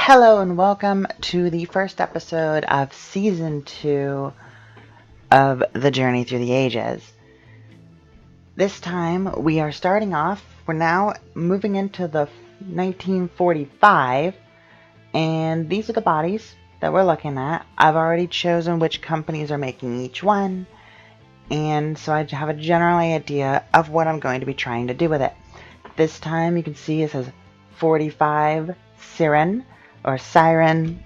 Hello and welcome to the first episode of Season 2 of The Journey Through the Ages. This time we are starting off, we're now moving into the 1945, and these are the bodies that we're looking at. I've already chosen which companies are making each one, and so I have a general idea of what I'm going to be trying to do with it. This time you can see it says 45 Sirin, or Sirin,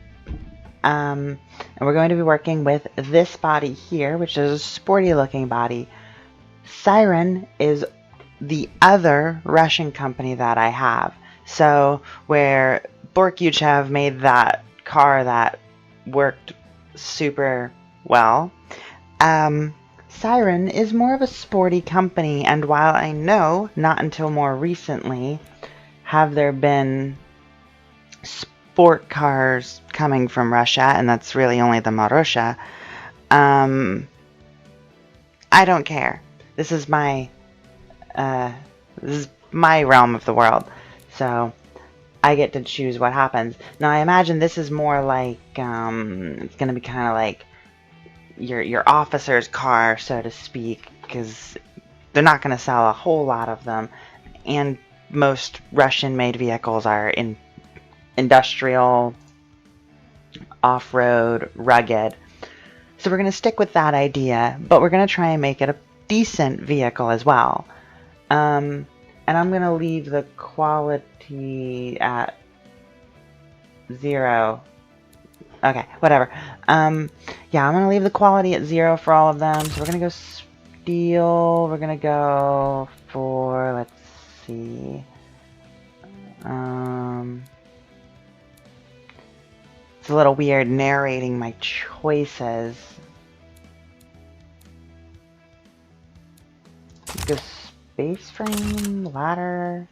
and we're going to be working with this body here, which is a sporty looking body. Sirin is the other Russian company that I have. So where Borkuchev made that car that worked super well, Sirin is more of a sporty company, and while I know not until more recently have there been sport cars coming from Russia, and that's really only the Marussia, I don't care. This is my realm of the world, so I get to choose what happens. Now I imagine this is more like it's gonna be kind of like your officer's car, so to speak, because they're not gonna sell a whole lot of them, and most Russian-made vehicles are in industrial, off-road, rugged. So we're going to stick with that idea, but we're going to try and make it a decent vehicle as well. And I'm going to leave the quality at 0. Okay, whatever. Yeah, I'm going to leave the quality at 0 for all of them. So we're going to go steel. We're going to go for, let's see. It's a little weird narrating my choices. Let's go space frame, ladder.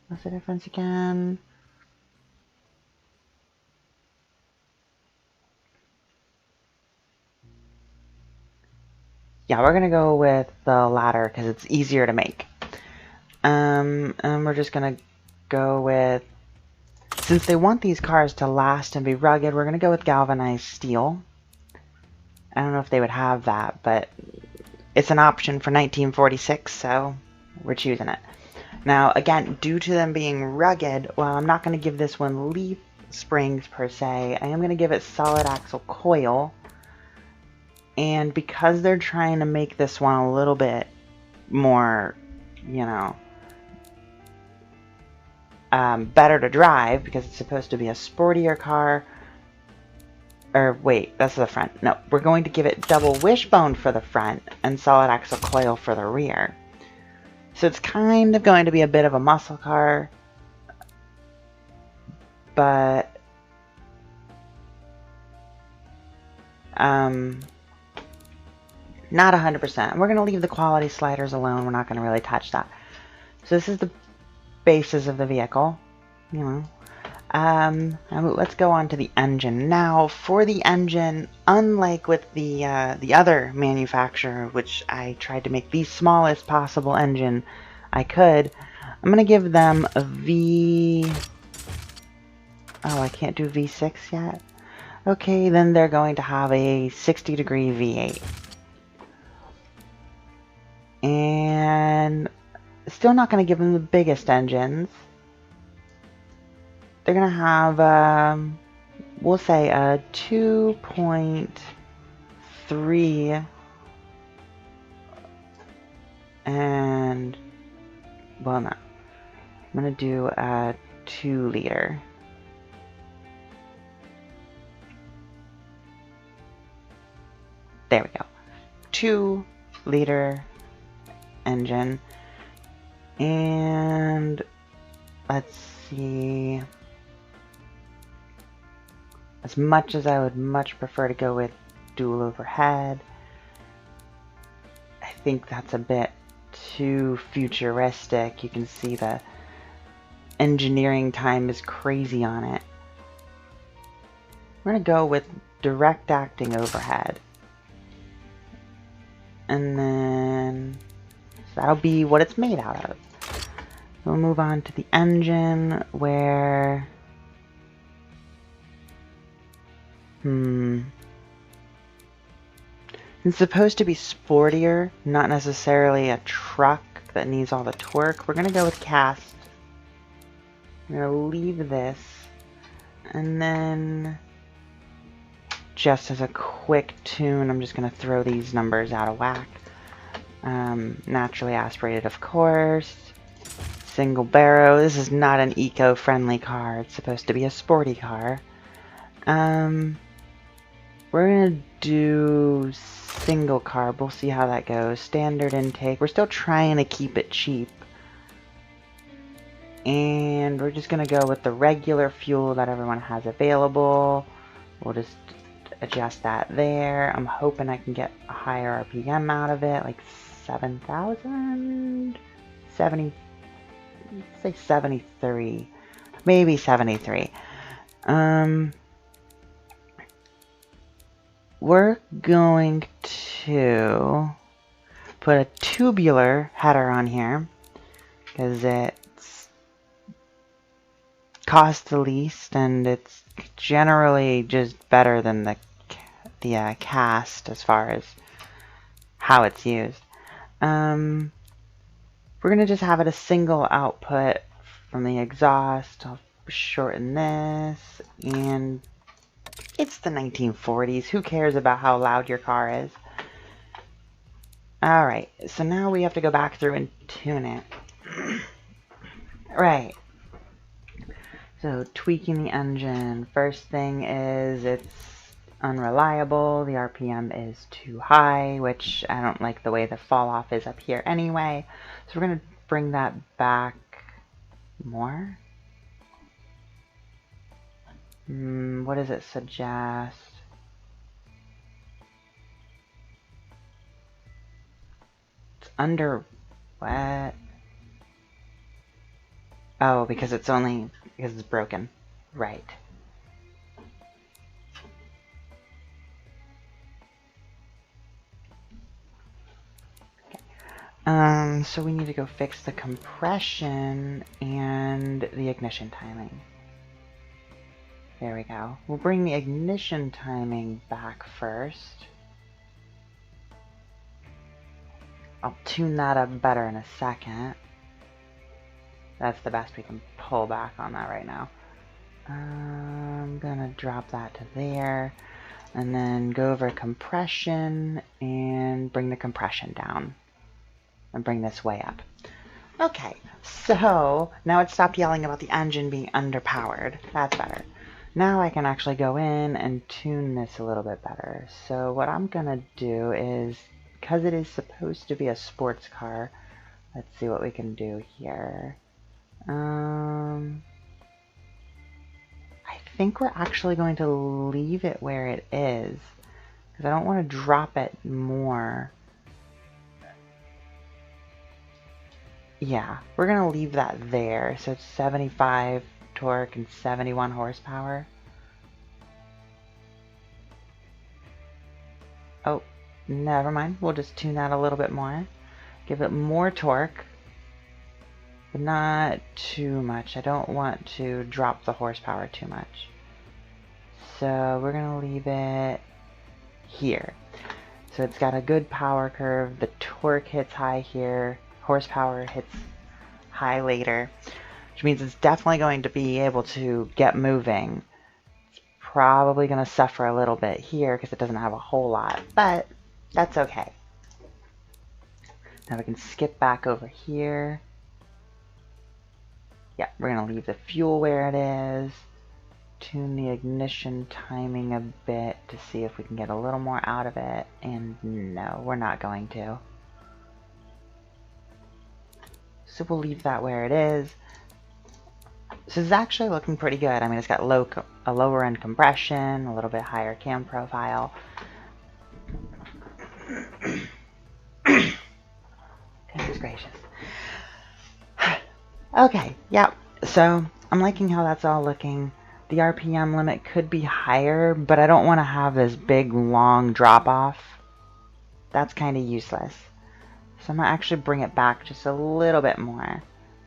What's the difference again? Yeah, we're gonna go with the ladder because it's easier to make. And we're just gonna go with, since they want these cars to last and be rugged, we're going to go with galvanized steel. I don't know if they would have that, but it's an option for 1946, so we're choosing it. Now, again, due to them being rugged, well, I'm not going to give this one leaf springs per se. I am going to give it solid axle coil. And because they're trying to make this one a little bit more, you know, better to drive, because it's supposed to be a sportier car. Or wait, that's the front. No, we're going to give it double wishbone for the front and solid axle coil for the rear. So it's kind of going to be a bit of a muscle car, but not 100%. We're going to leave the quality sliders alone. We're not going to really touch that. So this is the basis of the vehicle, you know. Let's go on to the engine. Now, for the engine, unlike with the other manufacturer, which I tried to make the smallest possible engine I could, I'm going to give them a V... Oh, I can't do V6 yet? Okay, then they're going to have a 60-degree V8. And still not going to give them the biggest engines. They're going to have, we'll say a 2.3 and, well, no. I'm going to do a 2-liter. There we go. 2-liter engine. And let's see. As much as I would much prefer to go with dual overhead, I think that's a bit too futuristic. You can see the engineering time is crazy on it. We're going to go with direct acting overhead. And then so that'll be what it's made out of. We'll move on to the engine where... It's supposed to be sportier, not necessarily a truck that needs all the torque. We're going to go with cast. I'm going to leave this. And then, just as a quick tune, I'm just going to throw these numbers out of whack. Naturally aspirated, of course. Single barrel. This is not an eco-friendly car. It's supposed to be a sporty car. We're going to do single carb. We'll see how that goes. Standard intake. We're still trying to keep it cheap. And we're just going to go with the regular fuel that everyone has available. We'll just adjust that there. I'm hoping I can get a higher RPM out of it, like 7,000? 70, let's say 73. Maybe 73. We're going to put a tubular header on here because it's costs the least and it's generally just better than the cast as far as how it's used. We're going to just have it a single output from the exhaust. I'll shorten this, and it's the 1940s. Who cares about how loud your car is? Alright, so now we have to go back through and tune it. Right. So tweaking the engine. First thing is it's unreliable. The RPM is too high, which I don't like the way the fall off is up here anyway. So we're going to bring that back more. What does it suggest? It's under what? Oh, because it's broken. Right. Okay. So we need to go fix the compression and the ignition timing. There we go. We'll bring the ignition timing back first. I'll tune that up better in a second. That's the best we can pull back on that right now. I'm gonna drop that to there. And then go over compression and bring the compression down. And bring this way up. Okay, so now it stopped yelling about the engine being underpowered. That's better. Now I can actually go in and tune this a little bit better. So what I'm gonna do is, because it is supposed to be a sports car, let's see what we can do here. I think we're actually going to leave it where it is, because I don't want to drop it more. Yeah, we're going to leave that there. So it's 75 torque and 71 horsepower. Oh, never mind. We'll just tune that a little bit more. Give it more torque, but not too much. I don't want to drop the horsepower too much. So we're going to leave it here. So it's got a good power curve. The torque hits high here. Horsepower hits high later, which means it's definitely going to be able to get moving. It's probably going to suffer a little bit here because it doesn't have a whole lot, but that's okay. Now we can skip back over here. Yeah, we're going to leave the fuel where it is. Tune the ignition timing a bit to see if we can get a little more out of it. And no, we're not going to. So we'll leave that where it is. This is actually looking pretty good. I mean, it's got a lower end compression, a little bit higher cam profile. Goodness gracious. Okay, yeah, so I'm liking how that's all looking. The RPM limit could be higher, but I don't want to have this big, long drop-off. That's kind of useless. So I'm going to actually bring it back just a little bit more.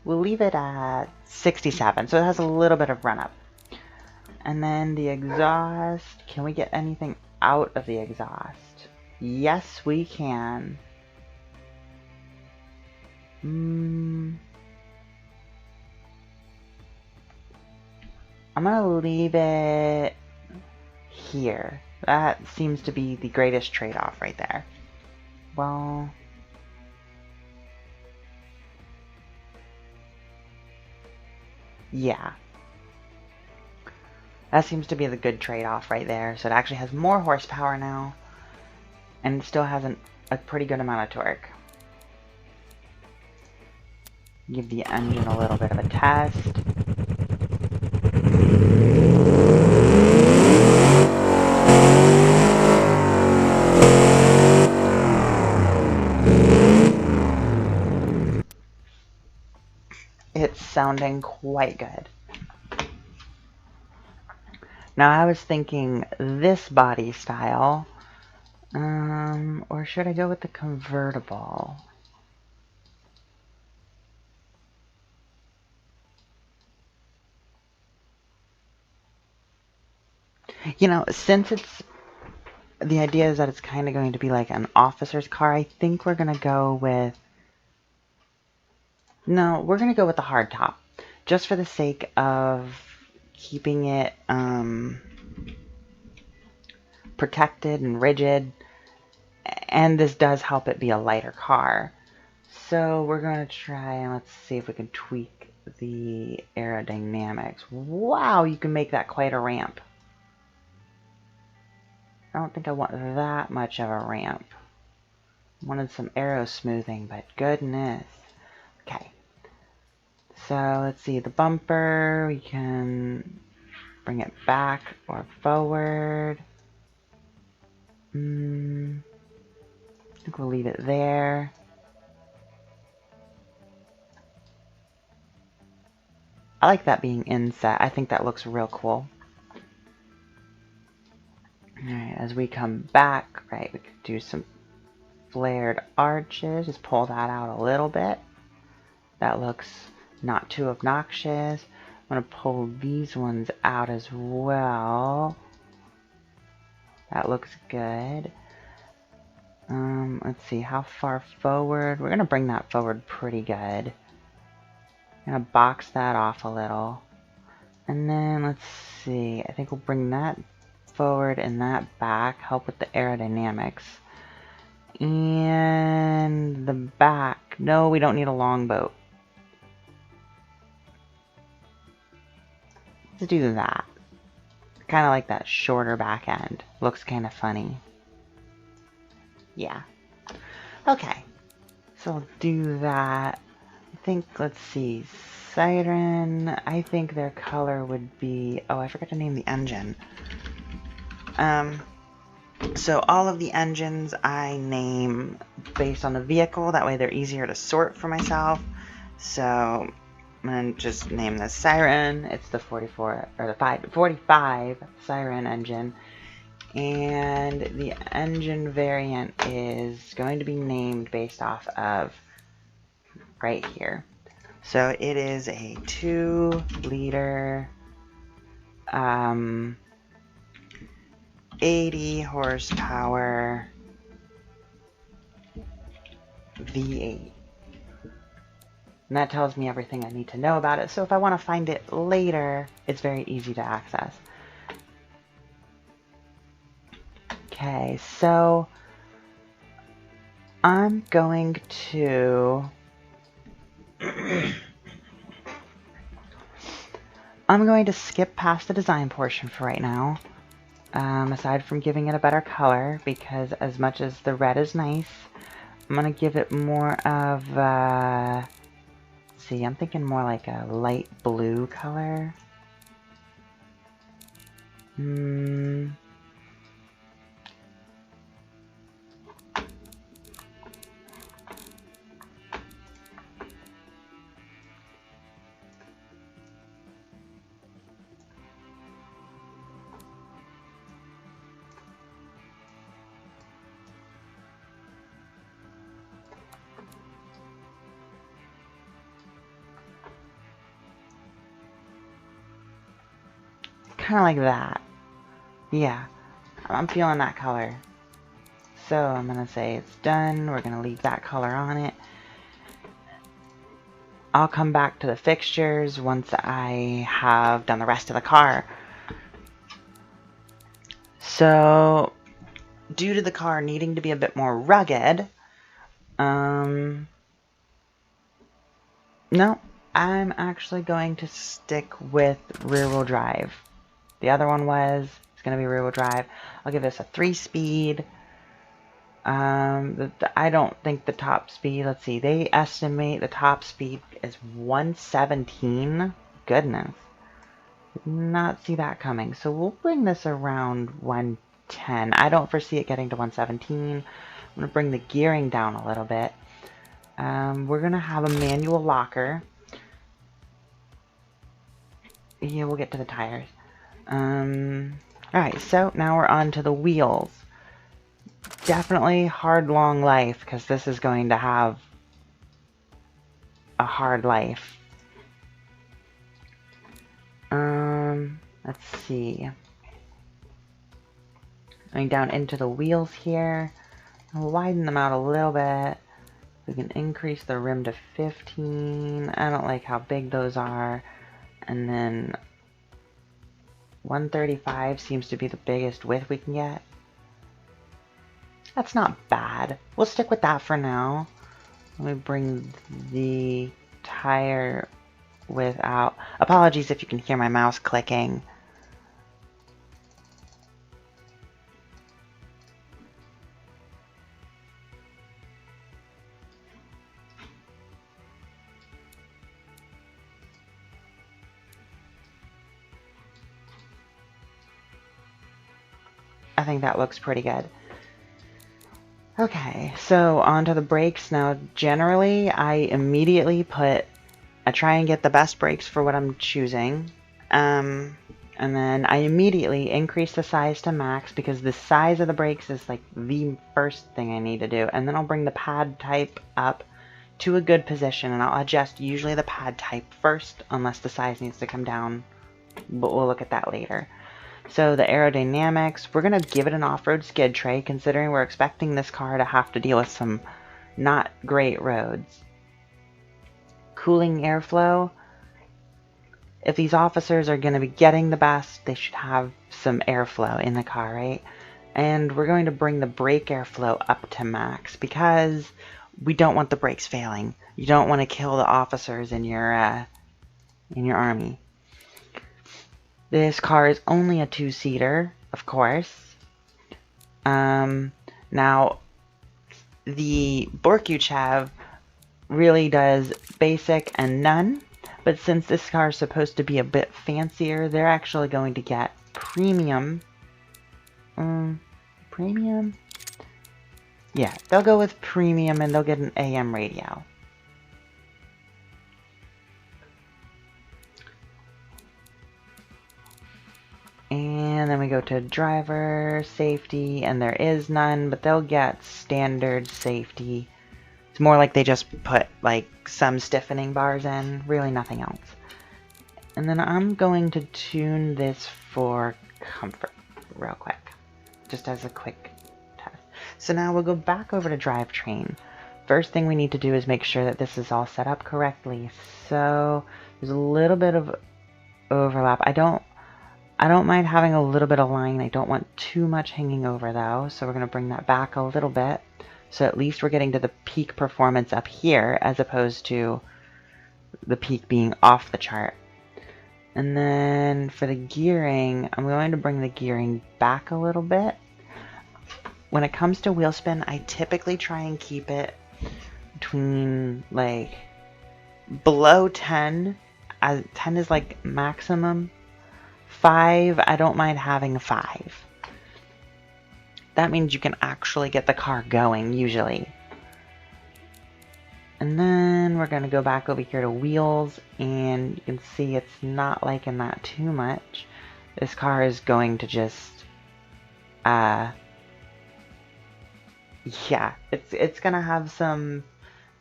we'll leave it at 67, so it has a little bit of run up. And then the exhaust, can we get anything out of the exhaust? Yes, we can. I'm gonna leave it here. That seems to be the greatest trade-off right there. Well, yeah. That seems to be the good trade-off right there. So it actually has more horsepower now, and it still has a pretty good amount of torque. Give the engine a little bit of a test. It's sounding quite good. Now I was thinking this body style, or should I go with the convertible? You know, since it's, the idea is that it's kind of going to be like an officer's car, I think we're going to go with, no, we're going to go with the hardtop, just for the sake of keeping it protected and rigid, and this does help it be a lighter car. So we're going to try and let's see if we can tweak the aerodynamics. Wow, you can make that quite a ramp. I don't think I want that much of a ramp. I wanted some aero smoothing, but goodness. Okay. So let's see, the bumper, we can bring it back or forward. I think we'll leave it there. I like that being inset. I think that looks real cool. Alright, as we come back, right, we could do some flared arches. Just pull that out a little bit. That looks not too obnoxious. I'm going to pull these ones out as well. That looks good. Let's see, how far forward? We're going to bring that forward pretty good. I'm going to box that off a little. And then let's see, I think we'll bring that forward and that back, help with the aerodynamics. And the back, no, we don't need a longboat. Let's do that. Kind of like that shorter back end. Looks kind of funny. Yeah. Okay. So I'll do that. I think, let's see, Sirin, I think their color would be, oh, I forgot to name the engine. So all of the engines I name based on the vehicle, that way they're easier to sort for myself. So I'm going to just name this Sirin. It's the 45 Sirin engine. And the engine variant is going to be named based off of right here. So it is a 2-liter 80 horsepower V8. And that tells me everything I need to know about it. So if I want to find it later, it's very easy to access. Okay, so I'm going to skip past the design portion for right now. Aside from giving it a better color, because as much as the red is nice, I'm going to give it more of, see, I'm thinking more like a light blue color. kind of like that. Yeah, I'm feeling that color. So I'm going to say it's done. We're going to leave that color on it. I'll come back to the fixtures once I have done the rest of the car. So, due to the car needing to be a bit more rugged, no, I'm actually going to stick with rear-wheel drive. The other one it's going to be rear-wheel drive. I'll give this a 3-speed. I don't think the top speed, let's see, they estimate the top speed is 117. Goodness. Did not see that coming. So we'll bring this around 110. I don't foresee it getting to 117. I'm going to bring the gearing down a little bit. We're going to have a manual locker. Yeah, we'll get to the tires. Alright, so now we're on to the wheels. Definitely hard, long life, because this is going to have a hard life. Let's see. Going down into the wheels here. I'll widen them out a little bit. We can increase the rim to 15. I don't like how big those are. And then 135 seems to be the biggest width we can get. That's not bad. We'll stick with that for now. Let me bring the tire width out. Apologies if you can hear my mouse clicking. I think that looks pretty good. Okay, so onto the brakes. Now, generally, I try and get the best brakes for what I'm choosing. And then I immediately increase the size to max because the size of the brakes is like the first thing I need to do. And then I'll bring the pad type up to a good position and I'll adjust usually the pad type first unless the size needs to come down, but we'll look at that later. So the aerodynamics, we're going to give it an off-road skid tray considering we're expecting this car to have to deal with some not great roads. Cooling airflow, if these officers are going to be getting the best, they should have some airflow in the car, right? And we're going to bring the brake airflow up to max because we don't want the brakes failing. You don't want to kill the officers in your army. This car is only a 2-seater, of course. Now, the Borkuchev really does basic and none, but since this car is supposed to be a bit fancier, they're actually going to get premium. Premium? Yeah, they'll go with premium and they'll get an AM radio. And then we go to driver safety, and there is none, but they'll get standard safety. It's more like they just put like some stiffening bars in, really nothing else. And then I'm going to tune this for comfort real quick, just as a quick test. So now we'll go back over to drivetrain. First thing we need to do is make sure that this is all set up correctly. So there's a little bit of overlap. I don't mind having a little bit of line. I don't want too much hanging over though, so we're going to bring that back a little bit. So at least we're getting to the peak performance up here as opposed to the peak being off the chart. And then for the gearing, I'm going to bring the gearing back a little bit. When it comes to wheel spin, I typically try and keep it between like below 10. 10 is like maximum. 5, I don't mind having a 5. That means you can actually get the car going, usually. And then we're going to go back over here to wheels, and you can see it's not liking that too much. This car is going to just, yeah, it's going to have some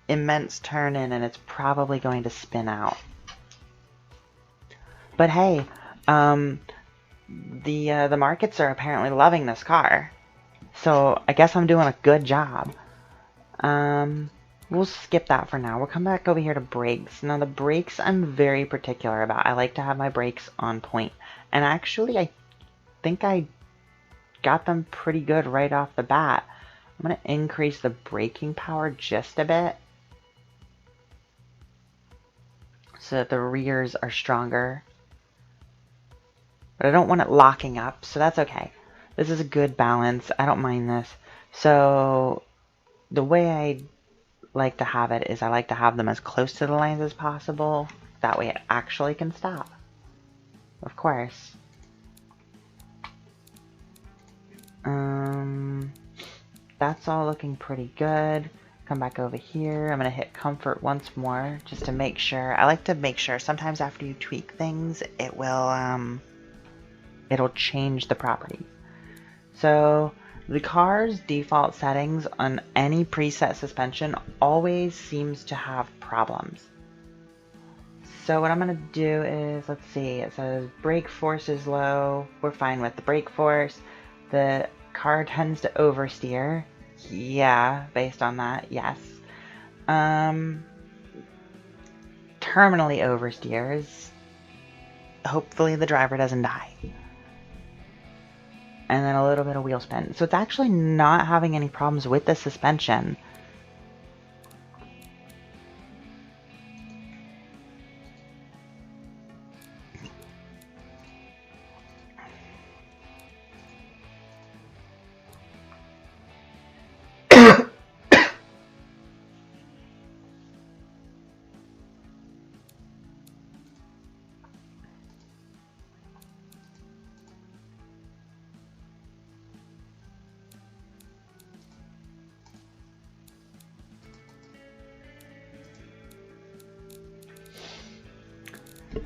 immense turn in, and it's probably going to spin out. But hey, the markets are apparently loving this car. So I guess I'm doing a good job. We'll skip that for now. We'll come back over here to brakes. Now the brakes I'm very particular about. I like to have my brakes on point. And actually I think I got them pretty good right off the bat. I'm going to increase the braking power just a bit so that the rears are stronger. But I don't want it locking up, so that's okay. This is a good balance. I don't mind this. So the way I like to have it is I like to have them as close to the lanes as possible. That way it actually can stop. Of course. That's all looking pretty good. Come back over here. I'm going to hit comfort once more just to make sure. I like to make sure sometimes after you tweak things, it will it'll change the properties. So the car's default settings on any preset suspension always seems to have problems. So what I'm going to do is, let's see, it says brake force is low. We're fine with the brake force. The car tends to oversteer. Yeah, based on that, yes. Terminally oversteers. Hopefully the driver doesn't die. And then a little bit of wheel spin. So it's actually not having any problems with the suspension.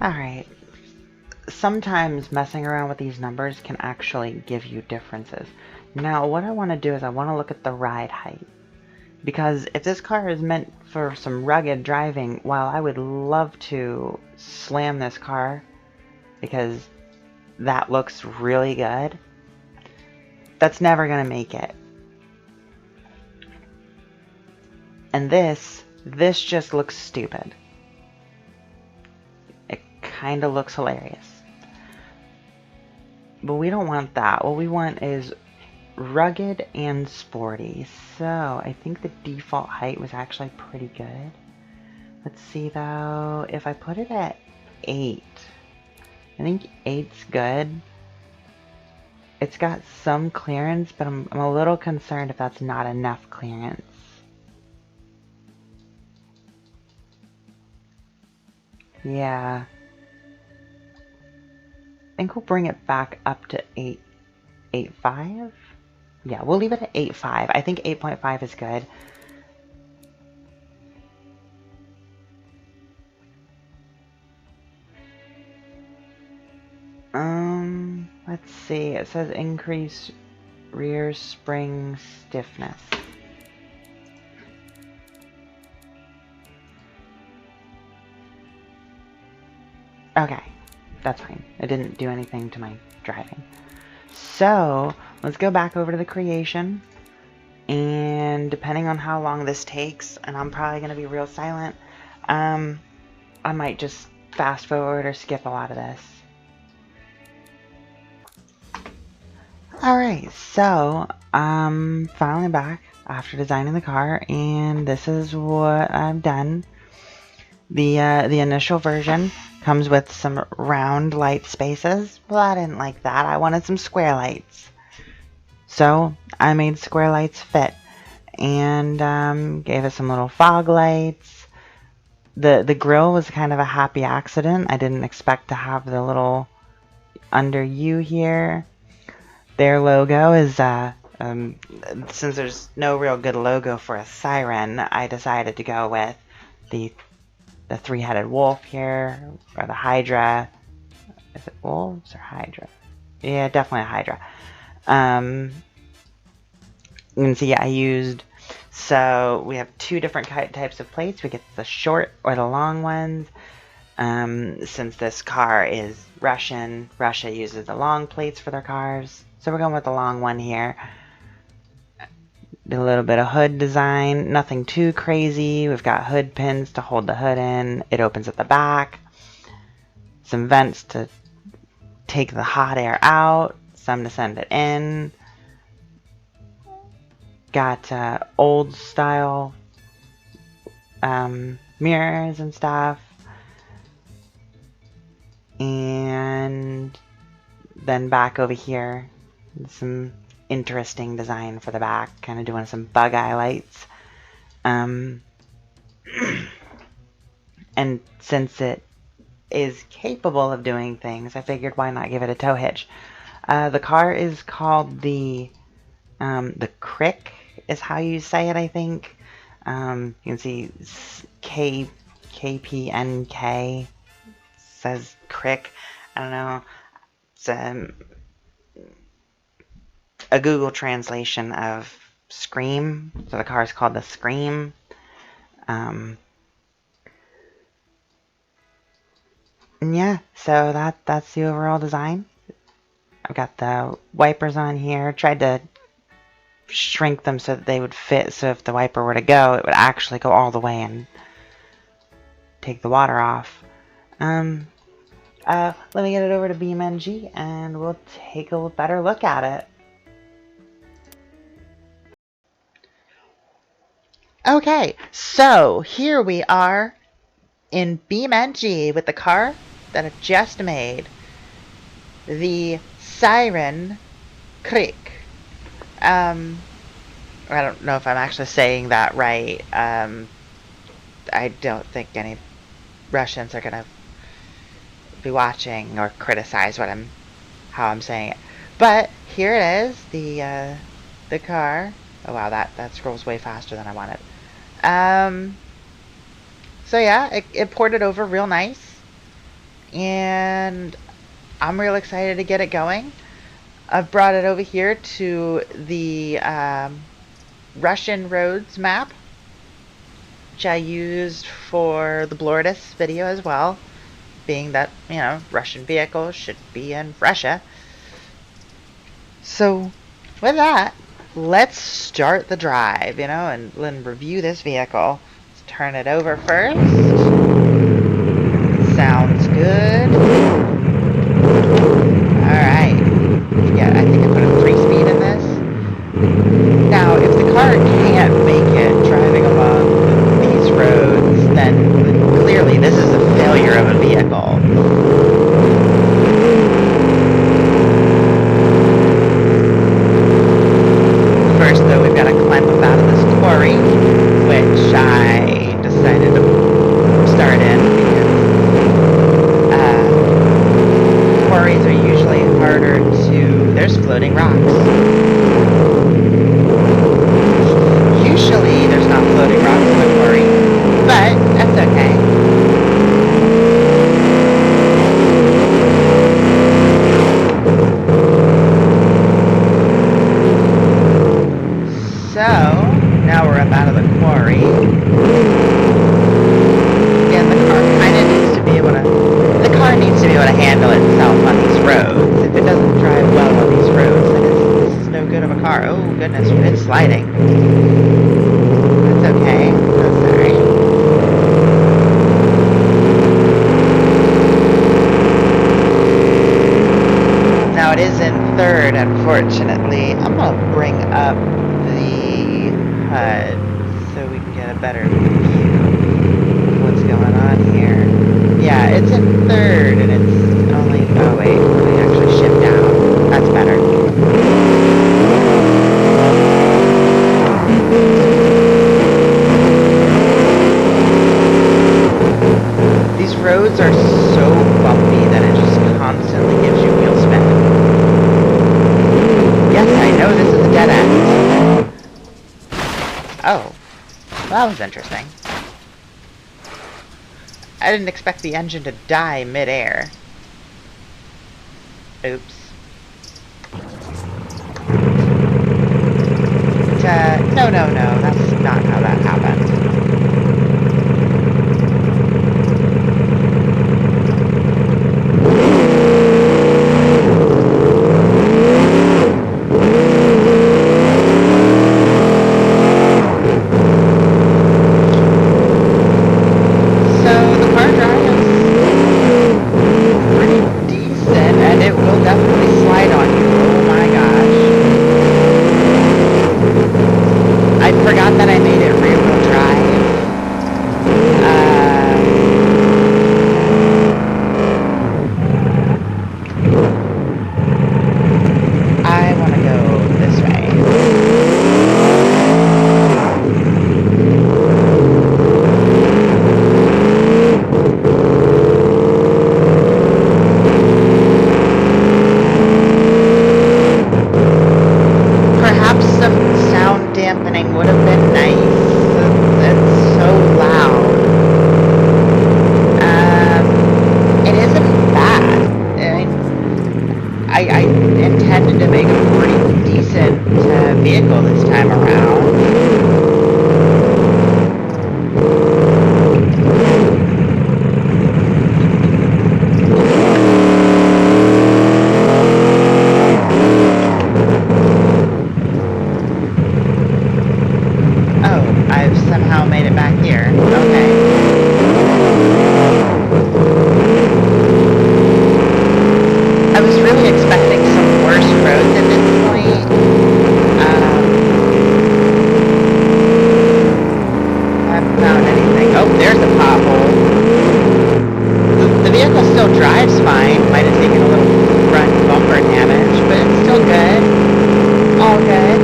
Alright, sometimes messing around with these numbers can actually give you differences. Now what I want to do is I want to look at the ride height. Because if this car is meant for some rugged driving, while I would love to slam this car because that looks really good, that's never going to make it. And this just looks stupid. Kind of looks hilarious. But we don't want that. What we want is rugged and sporty. So I think the default height was actually pretty good. Let's see though, if I put it at 8, I think 8's good. It's got some clearance, but I'm a little concerned if that's not enough clearance. Yeah. I think we'll bring it back up to 8.5. Yeah, we'll leave it at 8.5. I think 8.5 is good. Let's see. It says increase rear spring stiffness. Okay. That's fine. It didn't do anything to my driving. So, let's go back over to the creation. And depending on how long this takes, and I'm probably going to be real silent, I might just fast forward or skip a lot of this. Alright, so I'm finally back after designing the car, and this is what I've done. The initial version comes with some round light spaces. Well, I didn't like that. I wanted some square lights. So I made square lights fit and gave it some little fog lights. The grill was kind of a happy accident. I didn't expect to have the little under U here. Their logo is, since there's no real good logo for a siren, I decided to go with the three-headed wolf here, or the hydra. Is it wolves or hydra? Yeah, definitely a hydra. You can see I used, so we have two different types of plates. We get the short or the long ones. Since this car is Russian, Russia uses the long plates for their cars. So we're going with the long one here. Did a little bit of hood design, nothing too crazy. We've got hood pins to hold the hood in. It opens at the back. Some vents to take the hot air out, some to send it in. Got old style mirrors and stuff. And then back over here, some interesting design for the back, kind of doing some bug eye lights. And since it is capable of doing things, I figured why not give it a tow hitch. The car is called the Krik is how you say it, I think. You can see Kpnk says Krik. I don't know. It's a Google translation of Scream. So the car is called the Scream. And yeah, so that's the overall design. I've got the wipers on here. Tried to shrink them so that they would fit, so if the wiper were to go, it would actually go all the way and take the water off. Let me get it over to BeamNG and we'll take a better look at it. Okay, so here we are in BeamNG with the car that I just made, the Sirin Kpnk. I don't know if I'm actually saying that right. I don't think any Russians are gonna be watching or criticize how I'm saying it. But here it is, the car. Oh wow, that scrolls way faster than I wanted. So yeah, it ported over real nice, and I'm real excited to get it going. I've brought it over here to the Russian roads map, which I used for the Blortis video as well, being that, you know, Russian vehicles should be in Russia. So with that, let's start the drive, you know, and review this vehicle. Let's turn it over first. Sounds good. Alright. Yeah, I think I put a 3-speed in this. Now, if the car can't make it driving along these roads, then clearly this is a failure of a vehicle. First, though, we've got to climb up out of this quarry, which I decided to start in because quarries are usually harder to... There's floating rocks. Usually there's not floating rocks in the quarry, but that's okay. So, now we're up out of the quarry. Again, the car kind of needs to be able to... The car needs to be able to handle itself on these roads. If it doesn't drive well on these roads, then this is no good of a car. Oh, goodness, it's sliding. That's okay. That's alright. Now, it is in third, unfortunately. I'm going to bring up the HUD so we can get a better view of what's going on here. Yeah, it's in third, and it's only... Oh, wait. Let me actually shift down. That's better. These roads are so bumpy that it just constantly gives you wheel spin. Yes, I know this is a dead end. Oh, well, that was interesting. I didn't expect the engine to die mid-air. Oops. No, that's not how that happened. fine. Might have taken a little front bumper damage, but it's still good. All good.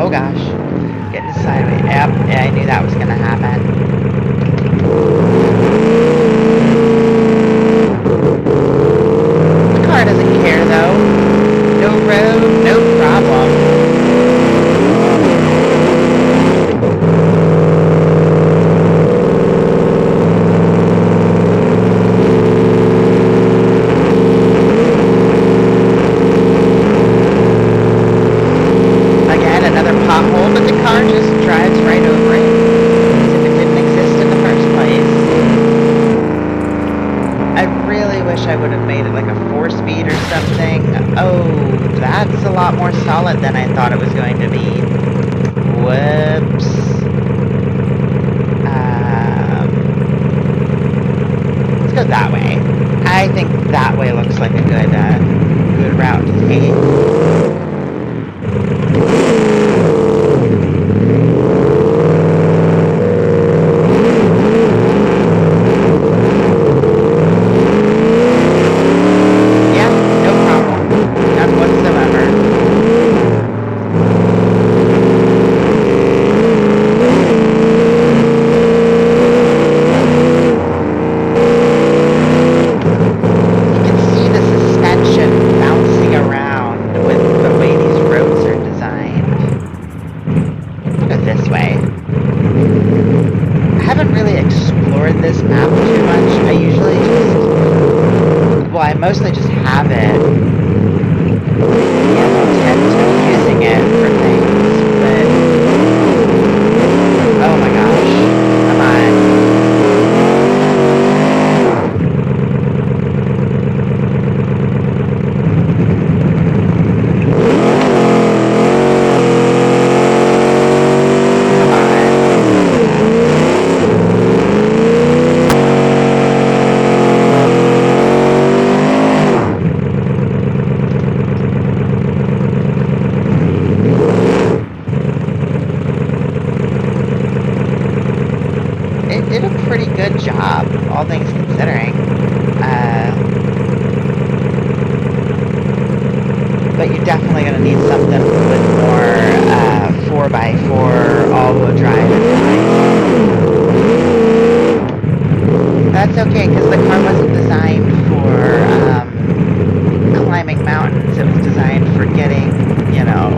Oh gosh. Getting sideways. Yep, yeah, I knew that was going to happen. The car doesn't care though. No road, no problem. Again, another pothole, but the car just drives right over it as if it didn't exist in the first place. I really wish I would have made it like a 4-speed or something. Oh, that's a lot more solid than I thought it was going to be. Whoops. Let's go that way. I think that way looks like a good route to take. Mostly just have it. Yeah, I tend to be using it for things, but oh my gosh, come on. Did a pretty good job, all things considering. But you're definitely going to need something with more 4x4 all-wheel drive in. That's okay, because the car wasn't designed for climbing mountains. It was designed for getting, you know,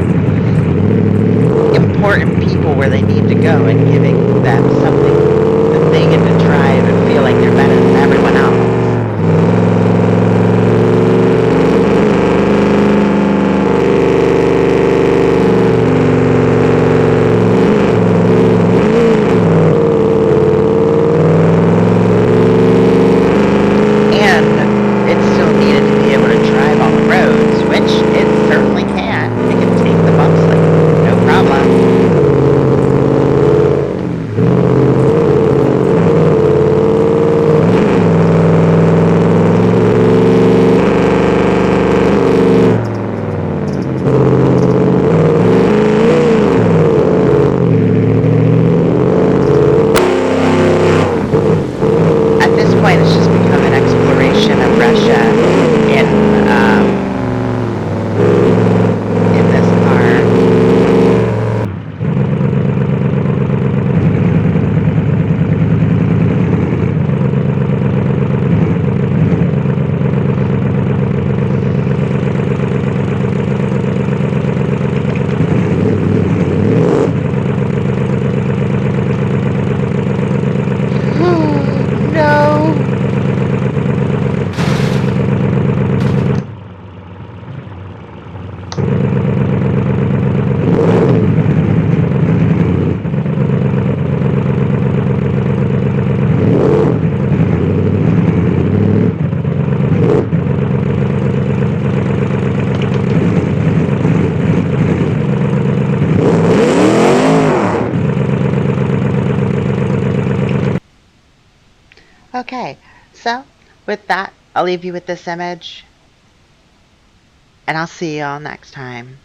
important people where they need to go and giving them something they get to drive and feel like they're better than everyone else. And it still needed to be able to drive on the roads, which it certainly can. It can take the bumps like no problem. Okay, so with that, I'll leave you with this image, and I'll see you all next time.